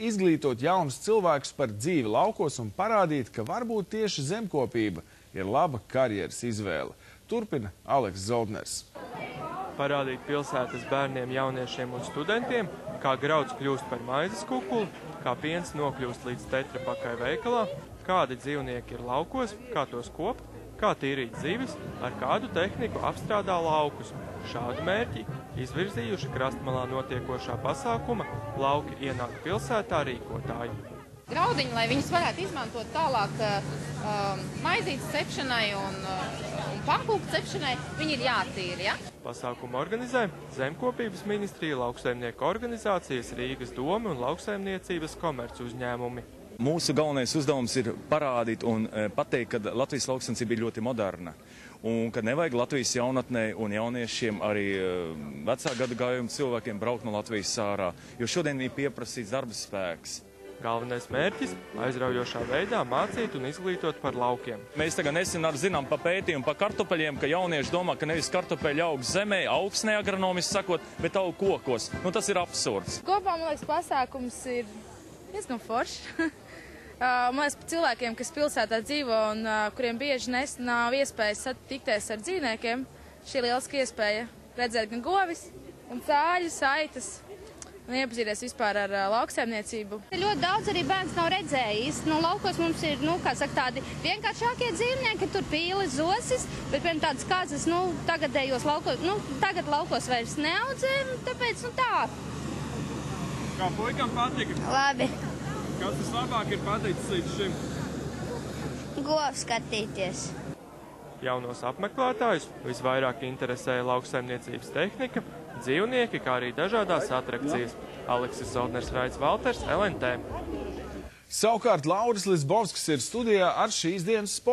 izglītot jaunus cilvēkus par dzīvi laukos un parādīt, ka varbūt tieši zemkopība ir laba karjeras izvēle. Turpina Aleks Zoldners. Parādīt pilsētas bērniem, jauniešiem un studentiem, kā grauds kļūst par maizes kukuli, kā piens nokļūst līdz tetrapakai veikalā, kādi dzīvnieki ir laukos, kā tos kopt, kā tīrīt zivis, ar kādu tehniku apstrādā laukus. Šādu mērķi izvirzījuši krastmalā notiekošā pasākuma Lauki ienāk pilsētā rīkotāji. Graudiņi, lai viņus varētu izmantot tālāk maizītes cepšanai un pankūku cepšanai, viņi ir jātīra, ja? Pasākumu organizē Zemkopības ministrija, lauksaimnieku organizācijas, Rīgas doma un lauksaimniecības komerc uzņēmumi. Mūsu galvenais uzdevums ir parādīt un pateikt, ka Latvijas lauksaimniecība ir ļoti moderna un ka nevajag Latvijas jaunatnē un jauniešiem, arī vecā gada gājuma cilvēkiem braukt no Latvijas ārā, jo šodien ir pieprasīts darba spēks. Galvenais mērķis – aizraujošā veidā mācīt un izglītot par laukiem. Mēs tagad nesen zinām pa pētījumu pa kartupeļiem, ka jaunieši domā, ka nevis kartupeļi aug zemē, augsnē agronomiski sakot, bet aug kokos. Nu, tas ir absurds. Kopā, man liekas, pasākums ir diezgan foršs. Man liekas, cilvēkiem, kas pilsētā dzīvo un kuriem bieži nav iespējas satikties ar dzīvniekiem, šī ir lieliska iespēja redzēt gan govis, gan cāļus, aitas un iepazīties vispār ar lauksaimniecību. Ļoti daudz arī bērns nav redzējis. Laukos mums ir, tādi vienkāršākie dzīvnieki, tur pīles, zosis, bet, piemēram, tādas kazas, tagadējos laukos, tagad laukos vairs neaudzē, tāpēc, tā. Kā puikam patika? Labi. Kas vislabāk ir paticis līdz šim? Govu skatīties. Jaunos apmeklētājus visvairāk interesēja lauksaimniecības tehnika, dzīvnieki, kā arī dažādās atrakcijas. Aleksis Zoldners, Raids Valters, LNT. Savukārt Lauris Lisbovskis ir studijā ar šīs dienas sporta.